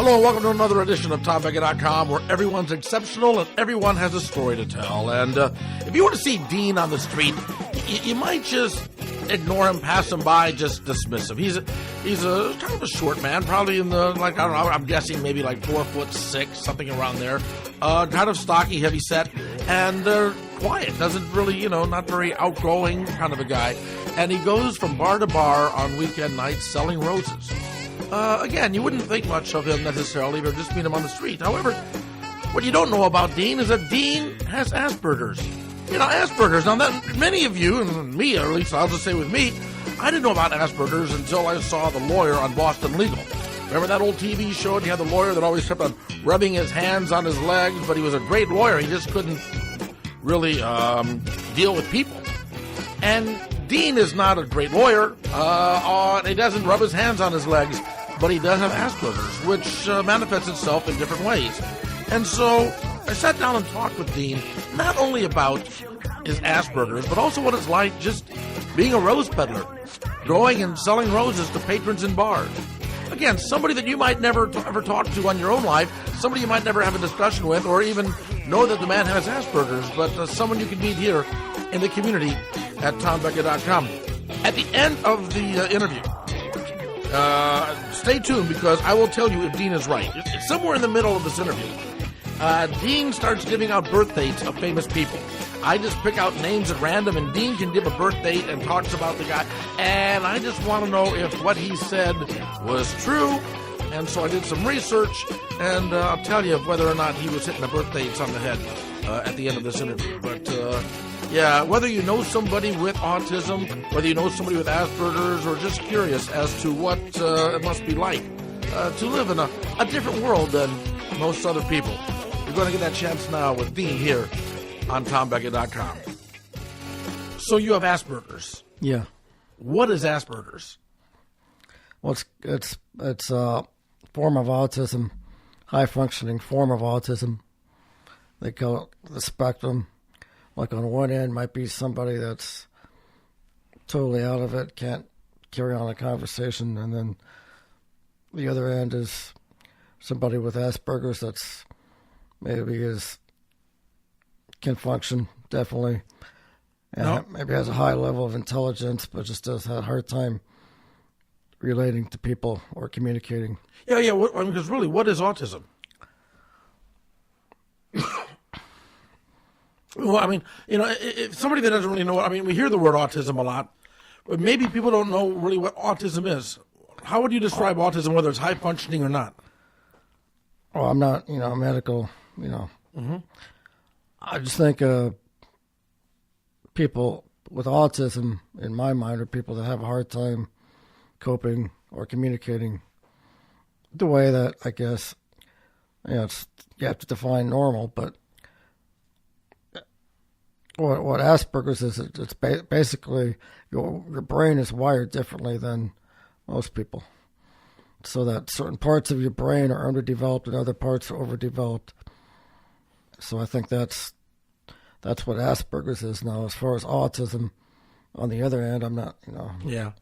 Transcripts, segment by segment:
Hello, and welcome to another edition of TomBecka.com, where everyone's exceptional and everyone has a story to tell. And if you want to see Dean on the street, you might just ignore him, pass him by, just dismiss him. He's a kind of a short man, probably in the, like, I don't know, I'm guessing maybe like 4'6", something around there. Kind of stocky, heavy set, and quiet. Doesn't really, not very outgoing kind of a guy. And he goes from bar to bar on weekend nights selling roses. Again, you wouldn't think much of him necessarily if you just meet him on the street. However, what you don't know about Dean is that Dean has Aspergers. Aspergers. Now, that many of you, and me at least, I'll just say with me, I didn't know about Aspergers until I saw The Lawyer on Boston Legal. Remember that old TV show? And you had the lawyer that always kept on rubbing his hands on his legs, but he was a great lawyer. He just couldn't really deal with people. And Dean is not a great lawyer. He doesn't rub his hands on his legs, but he does have Asperger's, which manifests itself in different ways. And so I sat down and talked with Dean, not only about his Asperger's, but also what it's like just being a rose peddler, growing and selling roses to patrons in bars. Again, somebody that you might never ever talk to on your own life, somebody you might never have a discussion with, or even know that the man has Asperger's, but someone you can meet here in the community at TomBecka.com. At the end of the interview, stay tuned, because I will tell you if Dean is right. It's somewhere in the middle of this interview. Dean starts giving out birth dates of famous people. I just pick out names at random, and Dean can give a birth date and talks about the guy. And I just want to know if what he said was true. And so I did some research, and I'll tell you whether or not he was hitting the birth dates on the head at the end of this interview. But yeah, whether you know somebody with autism, whether you know somebody with Asperger's, or just curious as to what it must be like to live in a different world than most other people, you're going to get that chance now with Dean here on TomBecka.com. So you have Asperger's. Yeah. What is Asperger's? Well, it's a form of autism, high functioning form of autism. They call it the spectrum. Like on one end might be somebody that's totally out of it, can't carry on a conversation, and then the other end is somebody with Asperger's that's maybe can function, definitely, and maybe has a high level of intelligence, but just does have a hard time relating to people or communicating. Yeah. Because really, what is autism? Well, I mean, if somebody that doesn't really know, we hear the word autism a lot, but maybe people don't know really what autism is. How would you describe autism, whether it's high functioning or not? Well, I'm not, medical, Mm-hmm. I just think people with autism, in my mind, are people that have a hard time coping or communicating the way that, I guess, you have to define normal, but what Asperger's is, it's basically your brain is wired differently than most people. So that certain parts of your brain are underdeveloped and other parts are overdeveloped. So I think that's what Asperger's is now. As far as autism, on the other hand, I'm not, Yeah.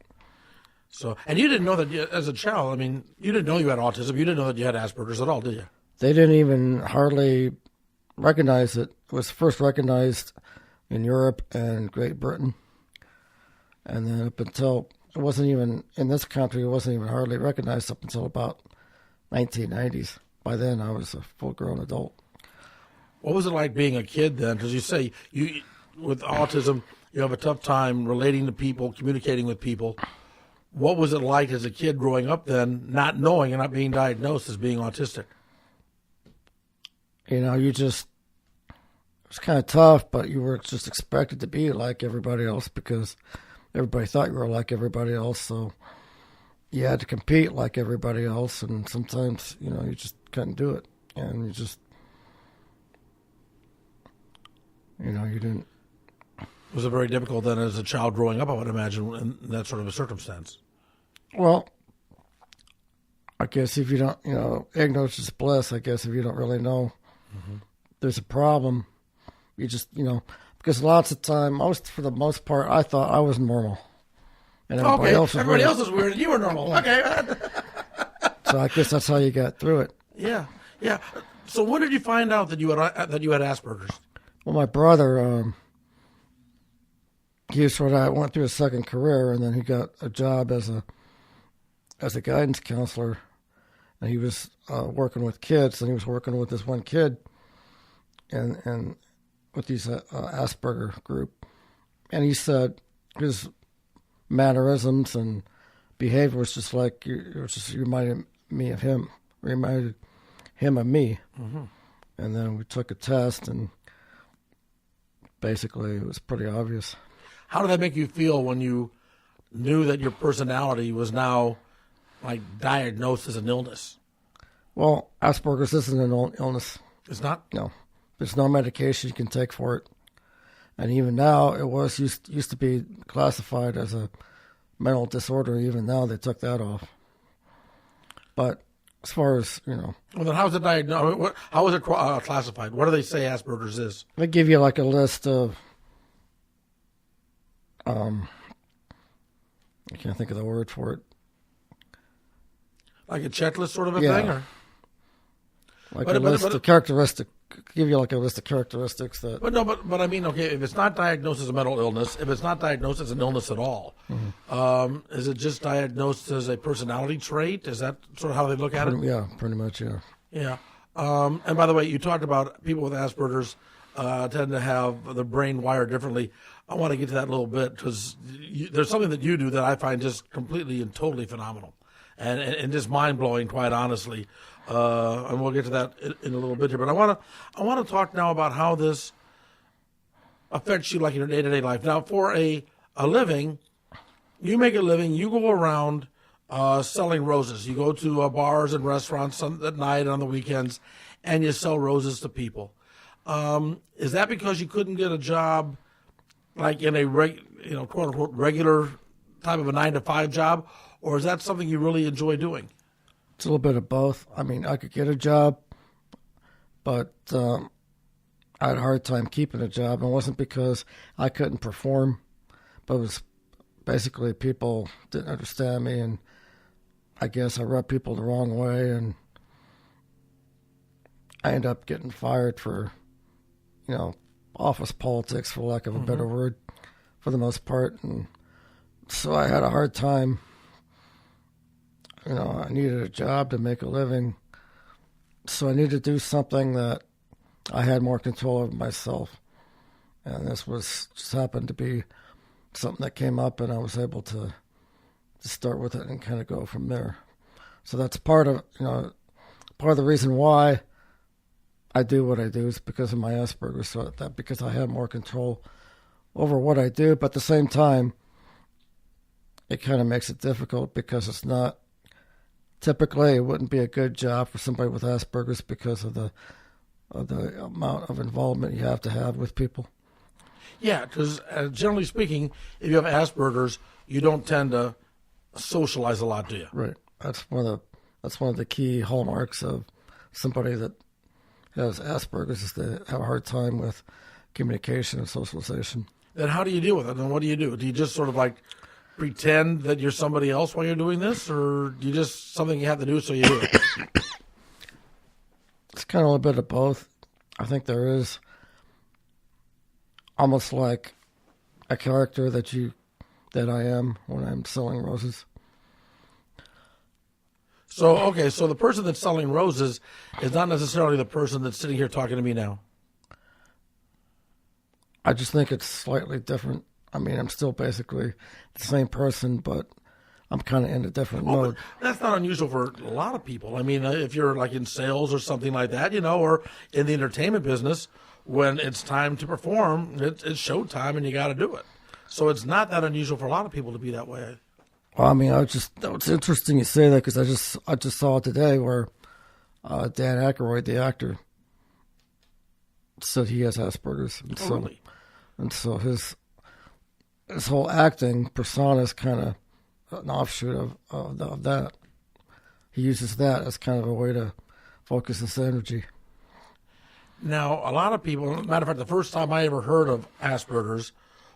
So, and you didn't know that as a child. You didn't know you had autism. You didn't know that you had Asperger's at all, did you? They didn't even hardly recognize it. It was first recognized in Europe and Great Britain. And then up until, it wasn't even, in this country, it wasn't even hardly recognized up until about 1990s. By then, I was a full-grown adult. What was it like being a kid then? Because you say, with autism, you have a tough time relating to people, communicating with people. What was it like as a kid growing up then, not knowing and not being diagnosed as being autistic? It was kind of tough, but you were just expected to be like everybody else because everybody thought you were like everybody else. So you had to compete like everybody else, and sometimes, you just couldn't do it. And you just, you didn't. Was it very difficult then as a child growing up, I would imagine, in that sort of a circumstance? Well, I guess if you don't, ignorance is bliss, I guess, if you don't really know there's a problem, you just, because lots of time, for the most part, I thought I was normal. And everybody else was weird and you were normal. Okay. So I guess that's how you got through it. Yeah, yeah. So when did you find out that you had Asperger's? Well, my brother, he went through a second career, and then he got a job as a guidance counselor, and he was working with kids, and he was working with this one kid, and with these Asperger group, and he said his mannerisms and behavior was just like reminded him of me. Mm-hmm. And then we took a test, and basically it was pretty obvious. How did that make you feel when you knew that your personality was now like diagnosed as an illness? Well, Asperger's isn't an illness. It's not? No. There's no medication you can take for it. And even now, it used to be classified as a mental disorder. Even now, they took that off. But as far as, Well, then how's it diagnosed? How is it classified? What do they say Asperger's is? they give you like a list of, I can't think of the word for it. Like a checklist sort of a Yeah. thing? Or? Like a list of characteristics. Give you like a list of characteristics that. But I mean, okay, if it's not diagnosed as a mental illness, if it's not diagnosed as an illness at all, is it just diagnosed as a personality trait? Is that sort of how they look at it? Yeah, pretty much, yeah. Yeah. And by the way, you talked about people with Asperger's tend to have the brain wired differently. I want to get to that a little bit because there's something that you do that I find just completely and totally phenomenal and just mind-blowing, quite honestly. And we'll get to that in a little bit here. But I want to talk now about how this affects you like in your day-to-day life. Now, for a living, you make a living, you go around selling roses. You go to bars and restaurants at night and on the weekends, and you sell roses to people. Is that because you couldn't get a job like in a quote unquote regular type of a 9-to-5 job, or is that something you really enjoy doing? It's a little bit of both. I mean, I could get a job, but I had a hard time keeping a job. It wasn't because I couldn't perform, but it was basically people didn't understand me, and I guess I rubbed people the wrong way, and I ended up getting fired for, office politics, for lack of a better word, for the most part. And so I had a hard time. I needed a job to make a living, so I needed to do something that I had more control over myself. And this just happened to be something that came up, and I was able to start with it and kind of go from there. So that's part of the reason why I do what I do is because of my Asperger's, so because I have more control over what I do. But at the same time, it kind of makes it difficult because it's not. Typically, it wouldn't be a good job for somebody with Asperger's because of the amount of involvement you have to have with people. Yeah, because generally speaking, if you have Asperger's, you don't tend to socialize a lot, do you? Right. That's one of the key hallmarks of somebody that has Asperger's is they have a hard time with communication and socialization. Then how do you deal with it? And what do you do? Do you just sort of like pretend that you're somebody else while you're doing this, or you just something you have to do so you do it? It's kind of a bit of both. I think there is almost like a character that I am when I'm selling roses. So the person that's selling roses is not necessarily the person that's sitting here talking to me now. I just think it's slightly different. I mean, I'm still basically the same person, but I'm kind of in a different mode. That's not unusual for a lot of people. I mean, if you're like in sales or something like that, or in the entertainment business, when it's time to perform, it's showtime and you got to do it. So it's not that unusual for a lot of people to be that way. Well, I mean, it's interesting you say that because I just saw it today where Dan Aykroyd, the actor, said he has Asperger's. And Really? And so his whole acting persona is kind of an offshoot of that. He uses that as kind of a way to focus his energy. Now, a lot of people, matter of fact, the first time I ever heard of Asperger's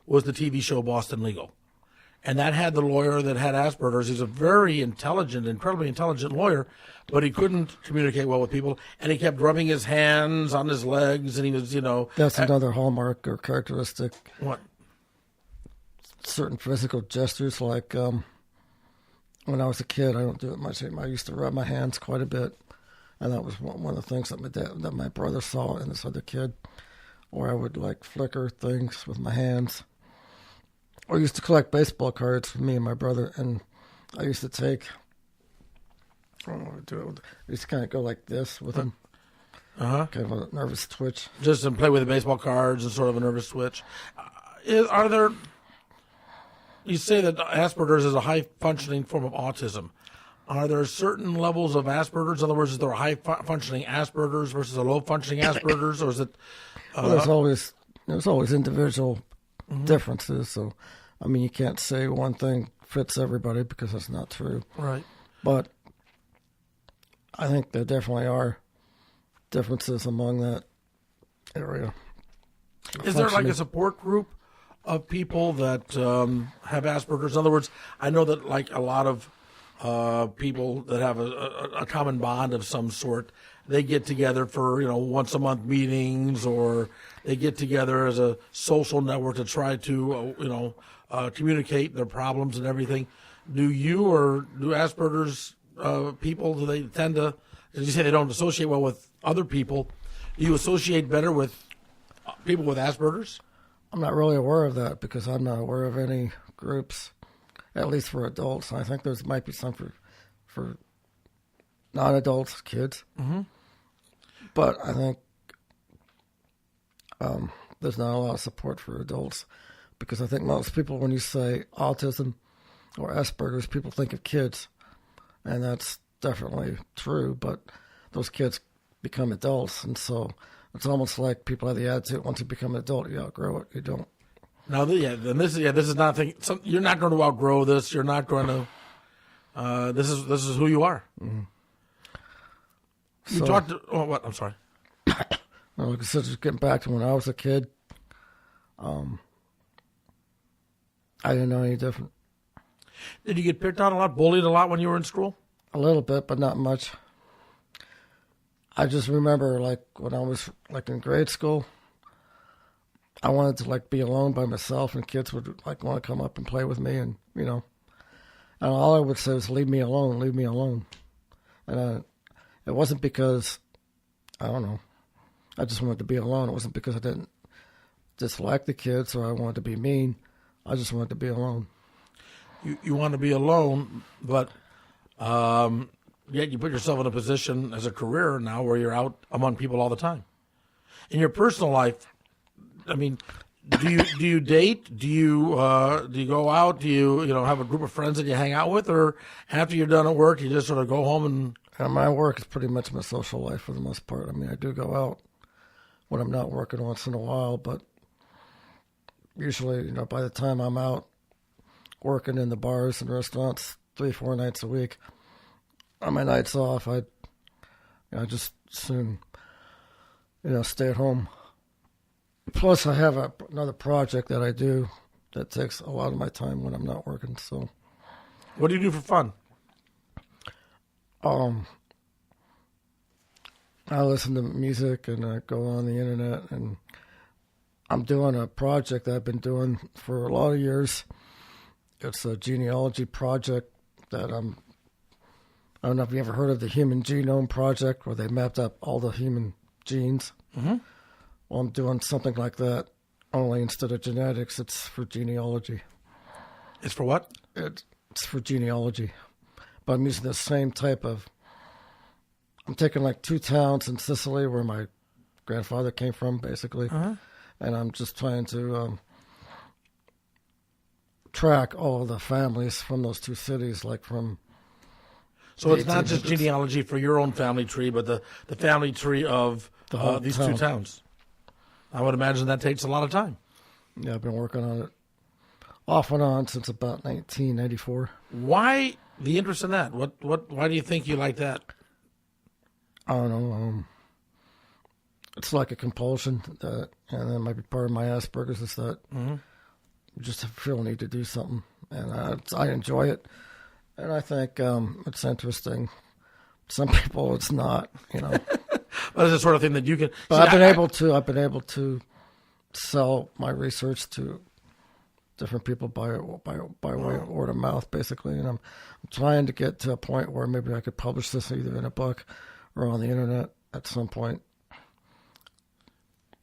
was the TV show Boston Legal. and that had the lawyer that had Asperger's. He's a very intelligent, incredibly intelligent lawyer, but he couldn't communicate well with people, and he kept rubbing his hands on his legs, and he was, That's another hallmark or characteristic. What? Certain physical gestures, like when I was a kid, I don't do it much anymore. I used to rub my hands quite a bit, and that was one of the things that my brother saw in this other kid, or I would like flicker things with my hands. Or I used to collect baseball cards for me and my brother, and I used to take, I don't know what to do. I used to kind of go like this with him. Uh-huh. Kind of a nervous twitch. Just to play with the baseball cards and sort of a nervous twitch. Are there... You say that Asperger's is a high-functioning form of autism. Are there certain levels of Asperger's? In other words, is there a high-functioning Asperger's versus a low-functioning Asperger's, or is it... Well, there's always individual differences. So, I mean, you can't say one thing fits everybody because that's not true. Right. But I think there definitely are differences among that area. Is there like a support group of people that have Asperger's? In other words, I know that like a lot of people that have a common bond of some sort, they get together for once a month meetings, or they get together as a social network to try to communicate their problems and everything. Do you or do Asperger's people, do they tend to, as you say, they don't associate well with other people? Do you associate better with people with Asperger's? I'm not really aware of that because I'm not aware of any groups, at least for adults. I think there might be some for non-adults, kids. Mm-hmm. But I think there's not a lot of support for adults because I think most people, when you say autism or Asperger's, people think of kids. And that's definitely true, but those kids become adults, and so it's almost like people have the attitude once you become an adult, you outgrow it. You don't. Now, this is not you're not going to outgrow this. You're not going to. This is who you are. Mm-hmm. You talked. What? I'm sorry. Well, like I said, just getting back to when I was a kid, I didn't know any different. Did you get picked on a lot, bullied a lot when you were in school? A little bit, but not much. I just remember, like, when I was, like, in grade school, I wanted to, like, be alone by myself, and kids would, like, want to come up and play with me, and, and all I would say was, leave me alone, leave me alone. And it wasn't because, I don't know, I just wanted to be alone. It wasn't because I didn't dislike the kids or I wanted to be mean. I just wanted to be alone. You want to be alone, but yet you put yourself in a position as a career now where you're out among people all the time. In your personal life, I mean, do you date? Do you go out? Do you have a group of friends that you hang out with, or after you're done at work, you just sort of go home and? My work is pretty much my social life for the most part. I mean, I do go out when I'm not working once in a while, but usually, by the time I'm out working in the bars and restaurants 3-4 nights a week, on my nights off, I just soon, stay at home. Plus, I have another project that I do that takes a lot of my time when I'm not working. So, what do you do for fun? I listen to music and I go on the internet, and I'm doing a project that I've been doing for a lot of years. It's a genealogy project that I don't know if you ever heard of the Human Genome Project, where they mapped up all the human genes. Mm-hmm. Well, I'm doing something like that, only instead of genetics, it's for genealogy. It's for what? It's for genealogy. But I'm using the same type of... I'm taking like 2 towns in Sicily where my grandfather came from, basically. Uh-huh. And I'm just trying to track all the families from those 2 cities, like from... So it's not just genealogy for your own family tree, but the family tree of these town. 2 towns. I would imagine that takes a lot of time. Yeah, I've been working on it off and on since about 1994. Why the interest in that? Why do you think you like that? I don't know. It's like a compulsion, and that might be part of my Asperger's, is that you just feel a need to do something. and I enjoy it, and I think it's interesting. Some people, it's not, But it's the sort of thing that you can. But I've been able to sell my research to different people by way of word of mouth, basically, and I'm trying to get to a point where maybe I could publish this either in a book or on the internet at some point.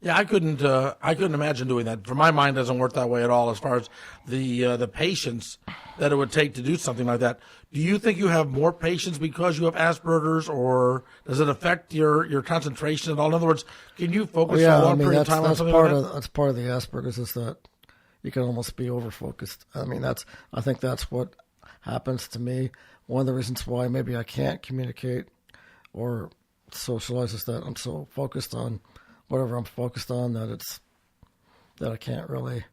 Yeah, I couldn't imagine doing that. For my mind, it doesn't work that way at all. As far as the patience that it would take to do something like that, do you think you have more patience because you have Asperger's, or does it affect your concentration at all? In other words, can you focus for a long period of time on something like that? That's part of the Asperger's, is that you can almost be overfocused. I think that's what happens to me. One of the reasons why maybe I can't communicate or socialize is that I'm so focused on whatever I'm focused on that I can't really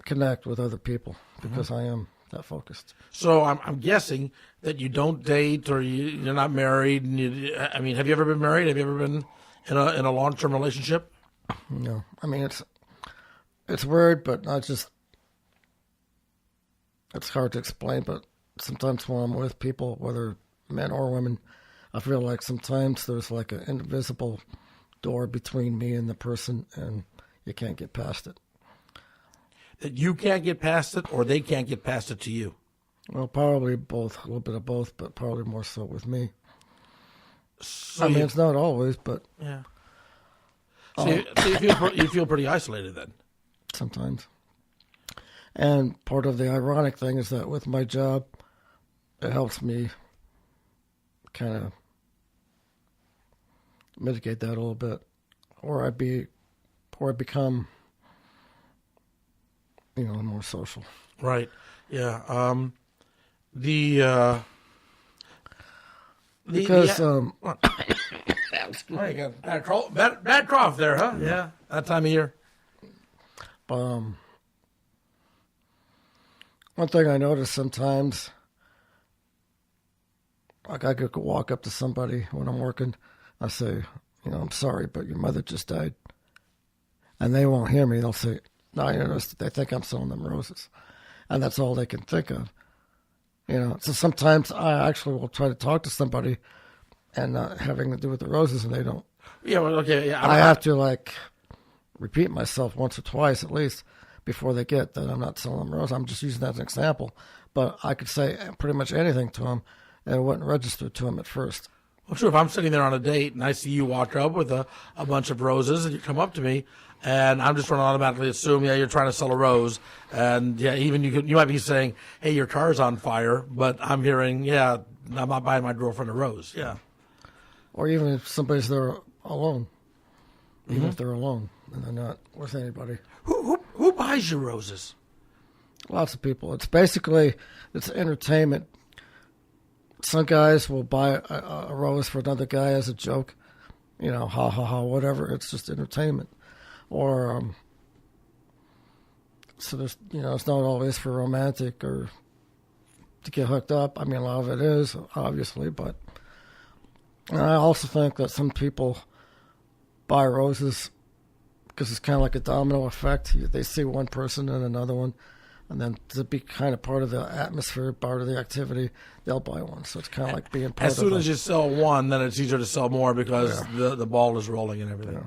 connect with other people because I am that focused. So I'm guessing that you don't date, or you're not married. And have you ever been married? Have you ever been in a long-term relationship? No. It's weird, but not just. It's hard to explain, but sometimes when I'm with people, whether men or women, I feel like sometimes there's like an invisible door between me and the person, and you can't get past it. That you can't get past it, or they can't get past it to you? Well, probably both, a little bit of both, but probably more so with me. So it's not always, but yeah. So you feel pretty isolated then? Sometimes. And part of the ironic thing is that with my job, it helps me kind of mitigate that a little bit, or I become, more social. Right. Yeah. Because you got bad cough there, huh? Yeah. That time of year. One thing I notice sometimes, like I could walk up to somebody when I'm working, I say, I'm sorry, but your mother just died. And they won't hear me. They'll say, no, they think I'm selling them roses. And that's all they can think of. So sometimes I actually will try to talk to somebody and having to do with the roses, and they don't. Yeah, well, okay. Yeah, I have to, repeat myself once or twice at least before they get that I'm not selling them roses. I'm just using that as an example. But I could say pretty much anything to them, and it wouldn't register to them at first. Well, sure, if I'm sitting there on a date and I see you walk up with a bunch of roses and you come up to me, and I'm just going to automatically assume, you're trying to sell a rose. And, even you might be saying, hey, your car's on fire, but I'm hearing, I'm not buying my girlfriend a rose. Yeah. Or even if somebody's there alone, even if they're alone and they're not with anybody. Who buys your roses? Lots of people. It's basically, it's entertainment. Some guys will buy a rose for another guy as a joke, ha ha ha, whatever. It's just entertainment. Or, so there's, it's not always for romantic or to get hooked up. A lot of it is, obviously, but I also think that some people buy roses because it's kind of like a domino effect. They see one person and another one, and then to be kind of part of the atmosphere, part of the activity, they'll buy one. So it's kind of like being part of it. As soon as you sell one, then it's easier to sell more because the ball is rolling and everything.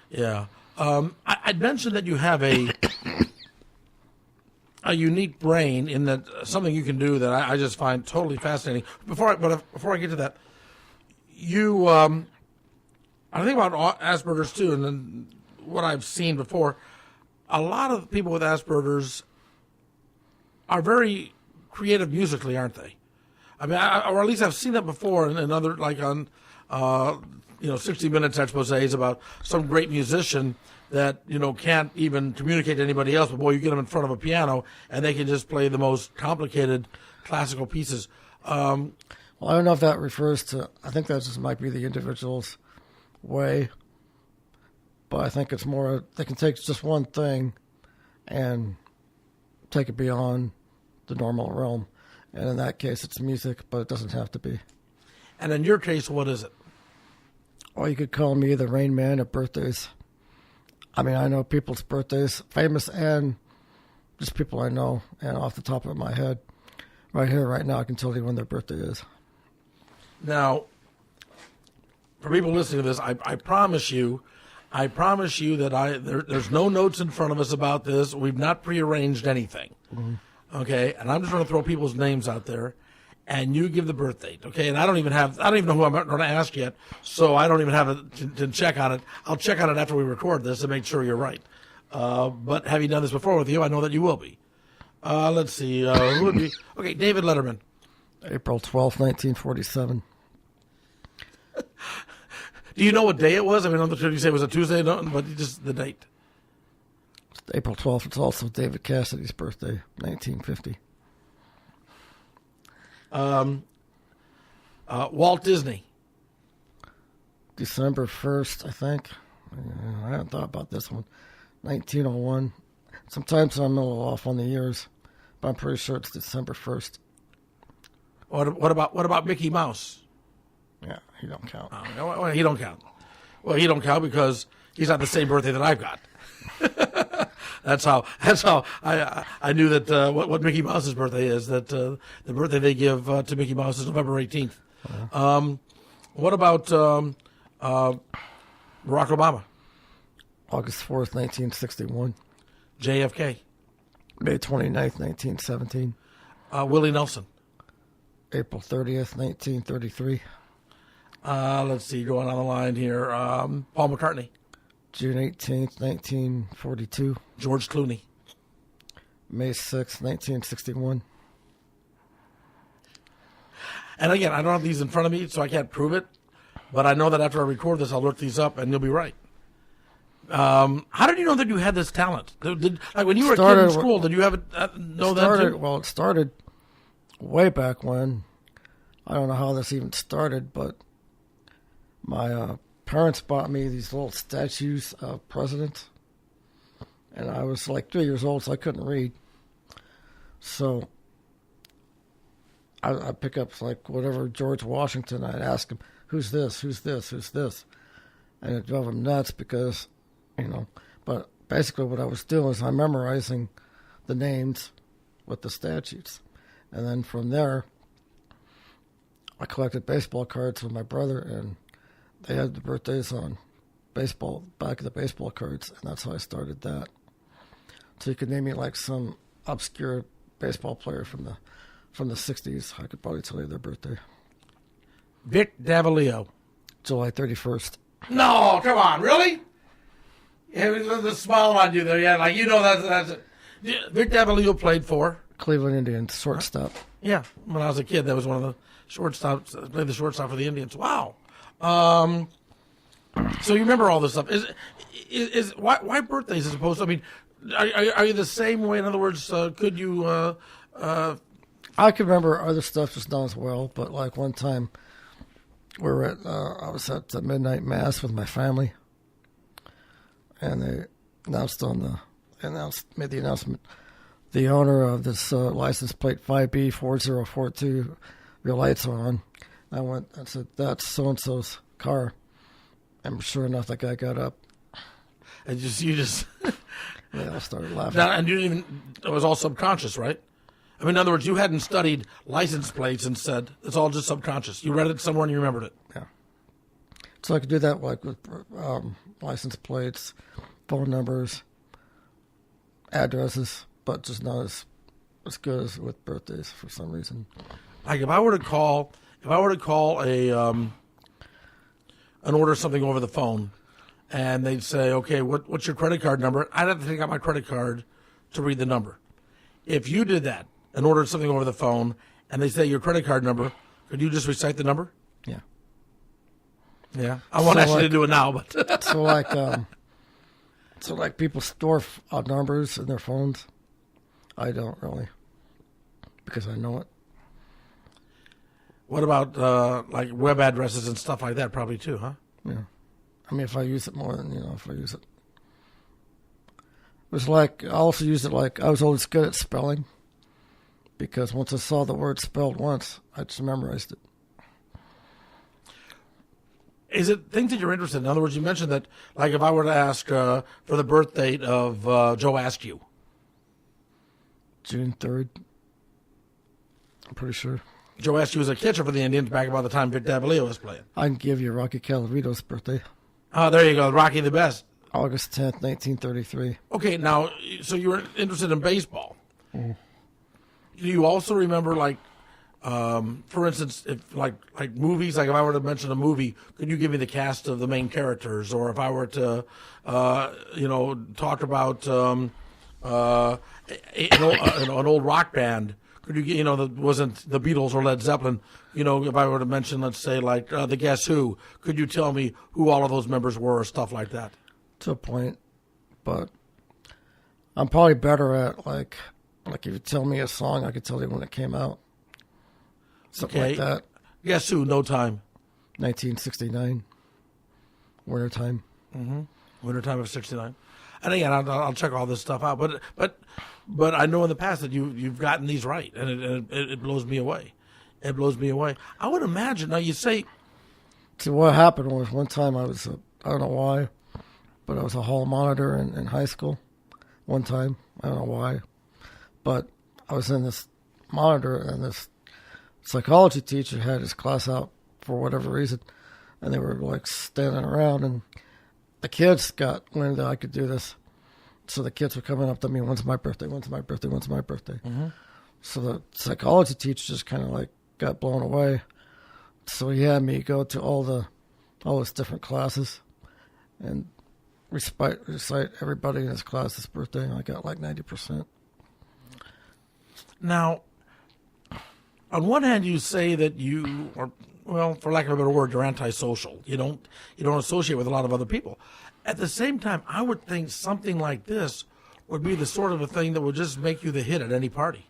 Yeah. I'd mentioned that you have a unique brain in that something you can do that I just find totally fascinating. Before I get to that, I think about Asperger's too, and then what I've seen before. A lot of people with Asperger's are very creative musically, aren't they? Or at least I've seen that before in other, like on 60 Minutes exposés about some great musician that can't even communicate to anybody else, but boy, you get them in front of a piano and they can just play the most complicated classical pieces. Well, I don't know if that refers to. I think that just might be the individual's way, but I think it's more. They can take just one thing and take it beyond the normal realm, and in that case, it's music, but it doesn't have to be. And in your case, what is it? Well, you could call me the Rain Man at birthdays. I know people's birthdays, famous and just people I know, and off the top of my head, right here, right now, I can tell you when their birthday is. Now, for people listening to this, I promise you that there's no notes in front of us about this. We've not prearranged anything. Mm-hmm. Okay, and I'm just going to throw people's names out there, and you give the birth date. Okay, and I don't even know who I'm going to ask yet, so I don't even have to check on it. I'll check on it after we record this to make sure you're right. But having done this before with you, I know that you will be. Let's see, who would be? Okay, David Letterman. April 12th, 1947. Do you know what day it was? I mean, on the trip you say it was a Tuesday, no, but just the date. April 12th. It's also David Cassidy's birthday, 1950. Walt Disney. December 1st, I think. I haven't thought about this one. 1901. Sometimes I'm a little off on the years, but I'm pretty sure it's December 1st. What about Mickey Mouse? Yeah, he don't count. Well, he don't count. Well, he don't count because he's not the same birthday that I've got. That's how I knew that what Mickey Mouse's birthday is. That the birthday they give to Mickey Mouse is November 18th. Uh-huh. What about Barack Obama? August 4th, 1961. JFK. May 29th, 1917. Willie Nelson. April 30th, 1933. Let's see, going on the line here. Paul McCartney. June 18th, 1942. George Clooney. May 6th, 1961. And again, I don't have these in front of me, so I can't prove it. But I know that after I record this, I'll look these up, and you'll be right. How did you know that you had this talent? Like when you were a kid in school, did you have that too? Well, it started way back when. I don't know how this even started, but my parents bought me these little statues of presidents, and I was like 3 years old, so I couldn't read. So I pick up like whatever George Washington. I'd ask him, "Who's this? Who's this? Who's this?" And it drove him nuts because, But basically, what I was doing was I'm memorizing the names with the statues, and then from there, I collected baseball cards with my brother, and they had the birthdays on back of the baseball cards, and that's how I started that. So you could name me like some obscure baseball player from the 60s. I could probably tell you their birthday. Vic Davalillo. July 31st. No, come on, really? Yeah, the smile on you there, yeah, like that's it. Vic Davalillo played for Cleveland Indians, shortstop. Yeah, when I was a kid, that was one of the shortstops. Played the shortstop for the Indians. Wow. So you remember all this stuff? Is why birthdays as opposed to? I mean, are you the same way? In other words, could you? I can remember other stuff just not as well, but like one time, I was at the midnight mass with my family, and they made the announcement. The owner of this license plate 5B4042, your lights are on. I said, "That's so and so's car." And sure enough, that guy got up. And you just yeah, I started laughing. Now, and it was all subconscious, right? I mean, in other words, you hadn't studied license plates and said it's all just subconscious. You read it somewhere and you remembered it. Yeah. So I could do that like with license plates, phone numbers, addresses, but just not as good as with birthdays for some reason. Like if I were to call an order something over the phone, and they'd say, "Okay, what's your credit card number?" I'd have to take out my credit card to read the number. If you did that and ordered something over the phone, and they say your credit card number, could you just recite the number? Yeah. Yeah, I won't ask you to do it now, but so like people store numbers in their phones. I don't really, because I know it. What about like web addresses and stuff like that? Probably too, huh? Yeah. I mean, if I use it more than, if I use it. It was like, I also used it like, I was always good at spelling. Because once I saw the word spelled once, I just memorized it. Is it things that you're interested in? In other words, you mentioned that, like if I were to ask for the birth date of Joe Askew, June 3rd. I'm pretty sure. Joe Esty was a catcher for the Indians back about the time Vic Davalillo was playing. I can give you Rocky Calavito's birthday. Oh, there you go. Rocky the Best. August 10th, 1933. Okay, now, so you were interested in baseball. Do you also remember, like, for instance, if like movies, like if I were to mention a movie, could you give me the cast of the main characters? Or if I were to, talk about an old rock band, could you, that wasn't the Beatles or Led Zeppelin, if I were to mention, let's say, like the Guess Who, could you tell me who all of those members were or stuff like that? To a point, but I'm probably better at, like if you tell me a song, I could tell you when it came out. Something like that. Guess Who, No Time. 1969. Wintertime. Mm-hmm. Wintertime of 69. And again, I'll check all this stuff out. But I know in the past that you've gotten these right, and it blows me away. It blows me away. I would imagine, now you say... See, what happened was one time I don't know why, but I was a hall monitor in high school. One time. I don't know why. But I was in this monitor, and this psychology teacher had his class out for whatever reason, and they were like standing around, and the kids got wind that I could do this. So the kids were coming up to me, when's my birthday, when's my birthday, when's my birthday? Mm-hmm. So the psychology teacher just kind of like got blown away. So he had me go to all his different classes and recite everybody in his class's birthday, and I got like 90%. Now, on one hand, you say that you are, well, for lack of a better word, you're antisocial. You don't associate with a lot of other people. At the same time, I would think something like this would be the sort of a thing that would just make you the hit at any party.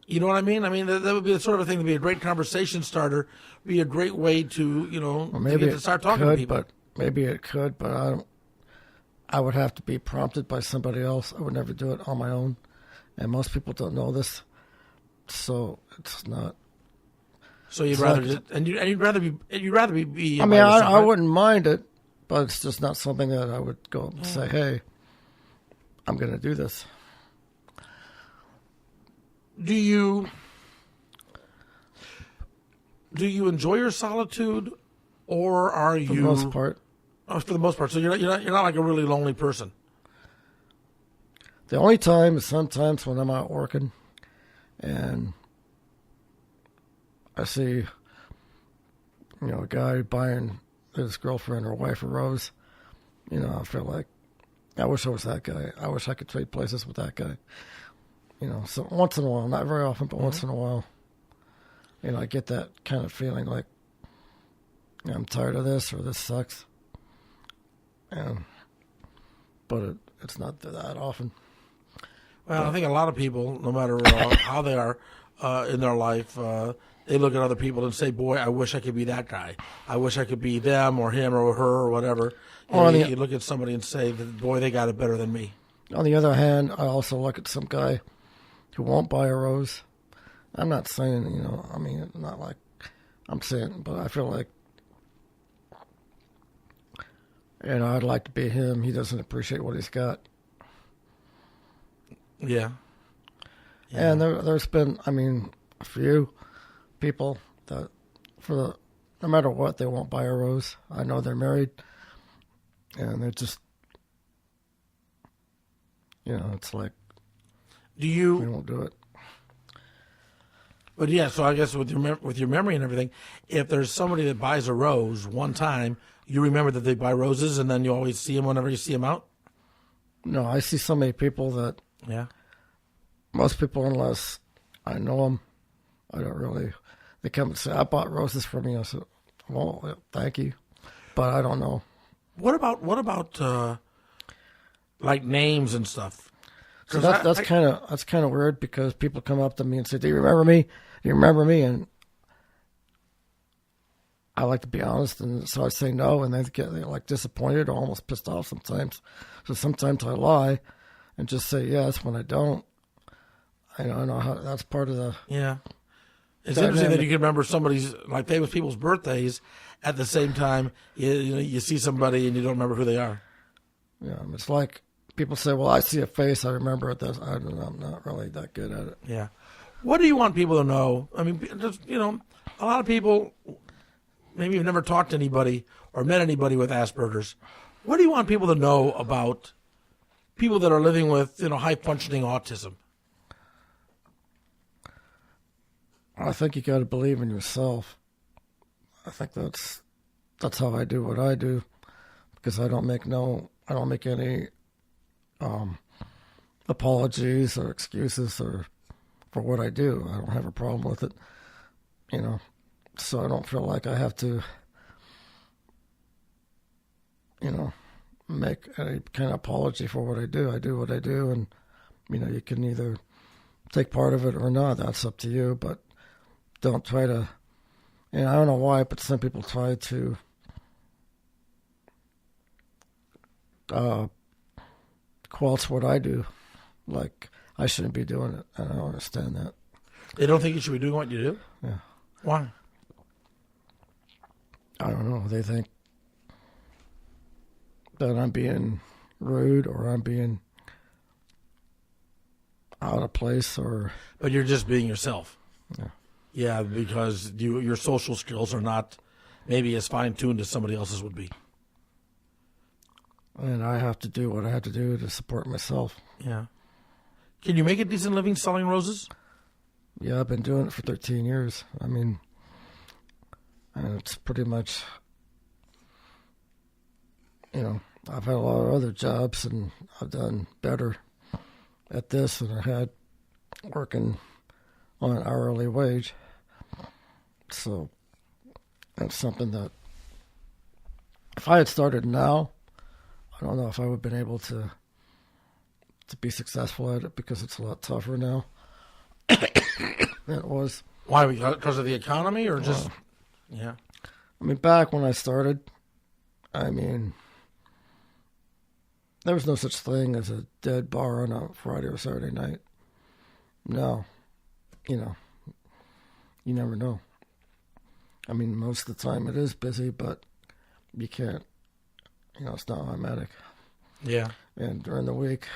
You know what I mean? I mean, that would be the sort of a thing that would be a great conversation starter, be a great way to, well, maybe to start talking to people. Maybe it could, but I would have to be prompted by somebody else. I would never do it on my own. And most people don't know this, so it's not. So you'd rather, you'd rather be. I mean, I wouldn't mind it, but it's just not something that I would go and say, "Hey, I'm going to do this." Do you enjoy your solitude, or are you? For the most part. Oh, for the most part, so you're not like a really lonely person. The only time is sometimes when I'm out working and I see, a guy buying his girlfriend or wife a rose. I feel like, I wish I was that guy. I wish I could trade places with that guy. So once in a while, not very often, but once in a while, I get that kind of feeling like I'm tired of this or this sucks. But it's not that often. Well, I think a lot of people, no matter how they are in their life, they look at other people and say, boy, I wish I could be that guy. I wish I could be them or him or her or whatever. You look at somebody and say, boy, they got it better than me. On the other hand, I also look at some guy who won't buy a rose. I'm not saying, not like I'm saying, but I feel like, I'd like to be him. He doesn't appreciate what he's got. Yeah. And there's been, a few people that, no matter what, they won't buy a rose. I know they're married, and they're just, it's like, they won't do it. But yeah, so I guess with your memory and everything, if there's somebody that buys a rose one time, you remember that they buy roses, and then you always see them whenever you see them out? No, I see so many people that... Yeah. Most people, unless I know them, I don't really... They come and say, I bought roses from you. I said, well, thank you. But I don't know. What about like names and stuff? So that's kind of weird, because people come up to me and say, do you remember me? Do you remember me? And I like to be honest, and so I say no, and they get like disappointed or almost pissed off sometimes. So sometimes I lie and just say yes when I don't. I know how that's part of the... Yeah. It's interesting that you can remember somebody's, like famous people's birthdays at the same time you see somebody and you don't remember who they are. Yeah, it's like people say, well, I see a face, I remember it. I'm not really that good at it. Yeah. What do you want people to know? I mean, just, a lot of people maybe you've never talked to anybody or met anybody with Asperger's. What do you want people to know about people that are living with, high-functioning autism? I think you got to believe in yourself. I think that's how I do what I do, because I don't make any apologies or excuses for what I do. I don't have a problem with it, so I don't feel like I have to, make any kind of apology for what I do. I do what I do, and, you can either take part of it or not. That's up to you, but don't try to, I don't know why, but some people try to squelch what I do. Like, I shouldn't be doing it. I don't understand that. They don't think you should be doing what you do? Yeah. Why? I don't know. They think that I'm being rude or I'm being out of place But you're just being yourself. Yeah. Yeah, because your social skills are not maybe as fine-tuned as somebody else's would be. And I have to do what I have to do to support myself. Yeah. Can you make a decent living selling roses? Yeah, I've been doing it for 13 years. And it's pretty much, I've had a lot of other jobs, and I've done better at this than I had working on an hourly wage. So that's something that if I had started now, I don't know if I would have been able to be successful at it, because it's a lot tougher now than it was. Why? Because of the economy, or just... Yeah. Back when I started, there was no such thing as a dead bar on a Friday or Saturday night. No. You never know. Most of the time it is busy, but you can't, it's not automatic. Yeah. And during the week,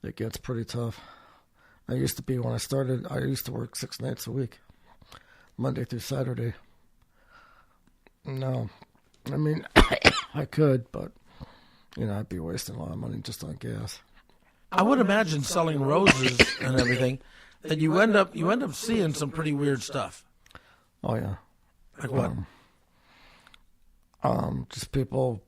it gets pretty tough. When I started, I used to work 6 nights a week, Monday through Saturday. No. I could, but, I'd be wasting a lot of money just on gas. I would imagine selling roses and everything that you end up seeing some pretty weird stuff. Oh, yeah. Like what? Just people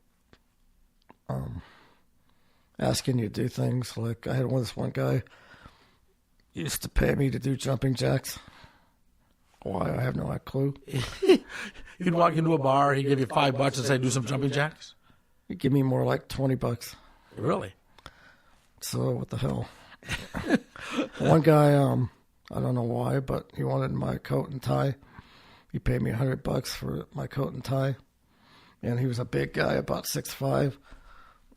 asking you to do things. Like, I had this one guy used to pay me to do jumping jacks. Why? I have no clue. You'd walk into a bar, he'd give you $5 and say, do some jumping jacks? He'd give me more like $20. Really? So, what the hell? One guy, I don't know why, but he wanted my coat and tie. He paid me $100 for my coat and tie. And he was a big guy, about 6'5".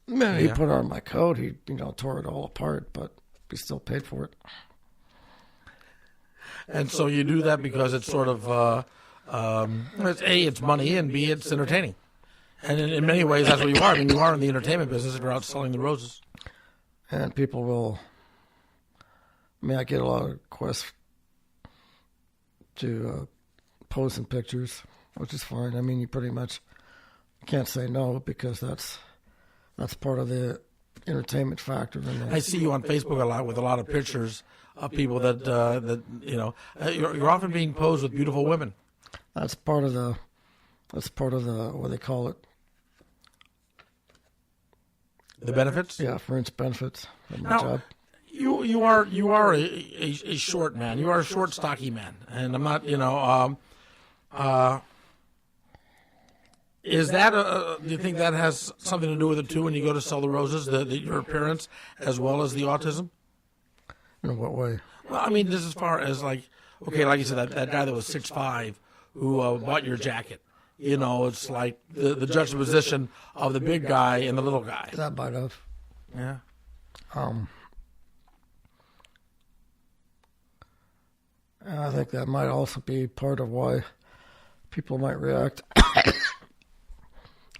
Man, he put on my coat. He, tore it all apart, but he still paid for it. And so you do that because it's sort of, it's money, and B, it's entertaining. And in many ways, that's what you are. You are in the entertainment business if you're out selling the roses. And people will, I get a lot of requests to pose in pictures, which is fine. You pretty much can't say no, because that's part of the entertainment factor. I see you on Facebook a lot with a lot of pictures of people that you're often being posed with beautiful women. That's part of the what they call it. The benefits? Yeah, fringe benefits of my now, job. You are a short man. You are a short, stocky man, and I'm not. Is that do you think that has something to do with it too when you go to sell the roses, your appearance as well as the autism? In what way? Well, just as far as like you said, that guy that was 6'5" who bought your jacket. It's like the juxtaposition of the big guy and the little guy. That might have. Yeah. I think that might also be part of why people might react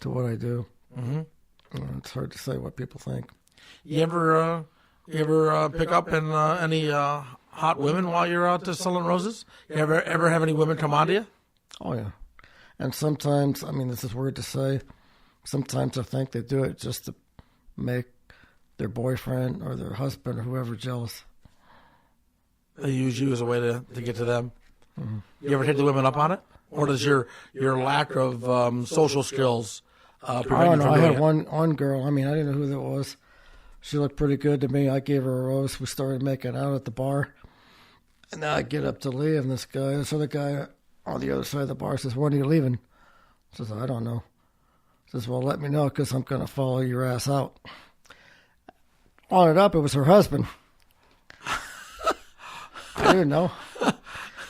to what I do. Mm-hmm. It's hard to say what people think. You ever pick up in any hot women while you're out selling roses? You ever have any women come on to you? Oh, yeah. And sometimes, I mean, this is weird to say, sometimes I think they do it just to make their boyfriend or their husband or whoever jealous. They use you as a way to get to them. Mm-hmm. You ever hit the women up on it? Or does your lack of social skills prevent you from doing it? I had one girl, I mean, I didn't know who that was. She looked pretty good to me. I gave her a rose. We started making out at the bar. And then I get up to leave, and this other guy on the other side of the bar says, "When are you leaving?" I says, "I don't know." He says, "Well, let me know because I'm going to follow your ass out." On it up, it was her husband. I didn't know.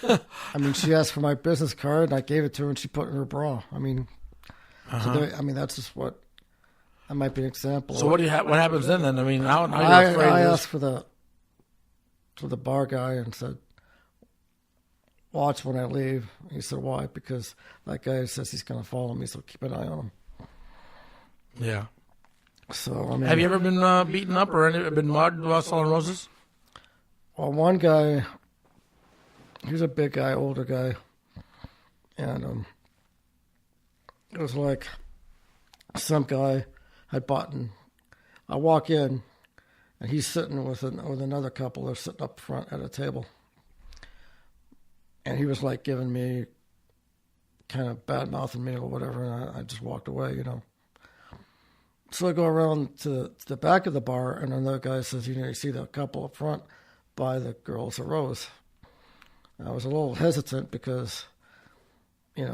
I mean, she asked for my business card, and I gave it to her, and she put it in her bra. I mean, that's just what, that might be an example. So what happens then? I mean, now you're afraid I asked for the bar guy and said, "Watch when I leave." He said, "Why?" "Because that guy says he's going to follow me, so keep an eye on him." Yeah. So, I mean, have you ever been beaten up or been mugged while selling roses? Well, one guy, he was a big guy, older guy, and it was like some guy had bought. I walk in, and he's sitting with another couple. They're sitting up front at a table. And he was like giving me, kind of bad-mouthing me or whatever, and I just walked away, you know. So I go around to the back of the bar, and another guy says, "You see the couple up front, buy the girls a rose." And I was a little hesitant because, he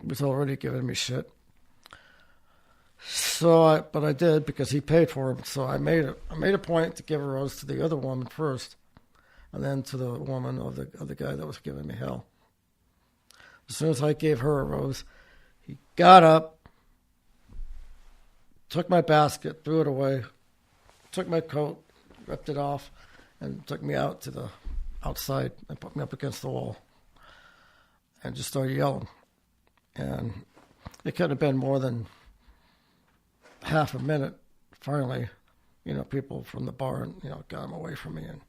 was already giving me shit. But I did because he paid for them. So I made a point to give a rose to the other woman first, and then to the woman of the guy that was giving me hell. As soon as I gave her a rose, he got up, took my basket, threw it away, took my coat, ripped it off, and took me out to the outside and put me up against the wall and just started yelling. And it couldn't have been more than half a minute. Finally, people from the bar, got him away from me and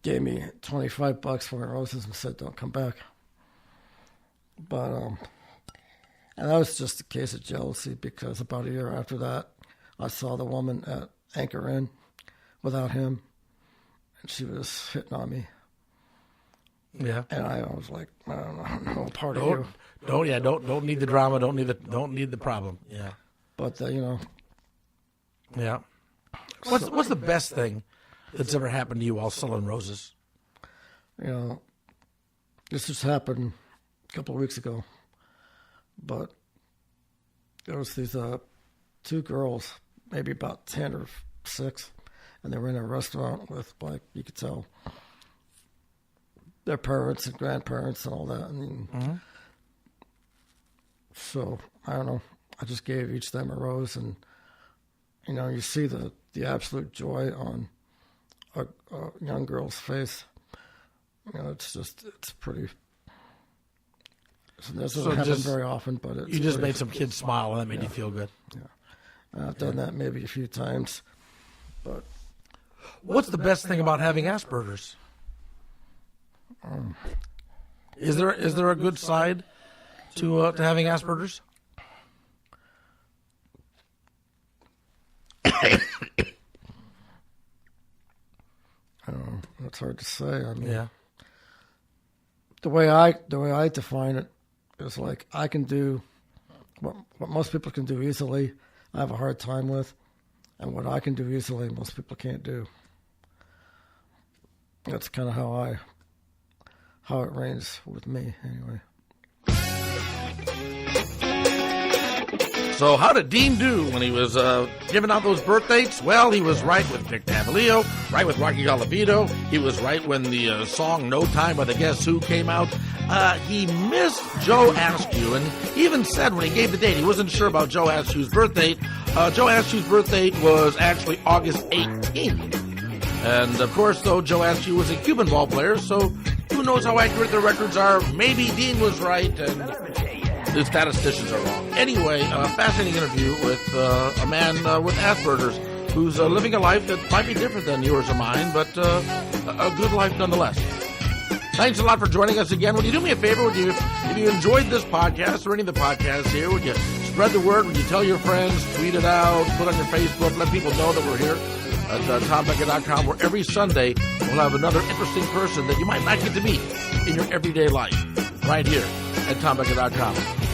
gave me $25 for my roses and said, "Don't come back." But, and that was just a case of jealousy because about a year after that, I saw the woman at Anchor Inn without him, and she was hitting on me. Yeah. And I was like, I don't know, part of you. Don't need the drama. Don't need the problem. Yeah. But Yeah. What's the best thing that's ever happened to you while selling roses? This just happened a couple of weeks ago. But there was these two girls, maybe about 10 or 6, and they were in a restaurant with, like, you could tell, their parents and grandparents and all that. And so, I don't know, I just gave each of them a rose, and, you see the absolute joy on a young girl's face. It's pretty... So this doesn't happen very often, but it's... You just made some kids smile, and that made you feel good. Yeah. I've done that maybe a few times, but... What's the best thing about having Asperger's? Is there a good side to having Asperger's? I don't know. It's hard to say. I mean, yeah. The way I define it is like I can do what most people can do easily. I have a hard time with, and what I can do easily, most people can't do. That's kind of how it reigns with me, anyway. So how did Dean do when he was giving out those birth dates? Well, he was right with Dick Tavaleo, right with Rocky Galavito. He was right when the song "No Time" by the Guess Who came out. He missed Joe Askew, and he even said when he gave the date he wasn't sure about Joe Askew's birth date. Joe Askew's birth date was actually August 18th. And, of course, though, Joe Askew was a Cuban ball player, so who knows how accurate the records are. Maybe Dean was right, and the statisticians are wrong. Anyway, fascinating interview with a man with Asperger's who's living a life that might be different than yours or mine, but a good life nonetheless. Thanks a lot for joining us again. Would you do me a favor? If you enjoyed this podcast or any of the podcasts here, would you spread the word? Would you tell your friends, tweet it out, put on your Facebook, let people know that we're here at TomBecka.com, where every Sunday we'll have another interesting person that you might not get to meet in your everyday life, right here at TomBecka.com.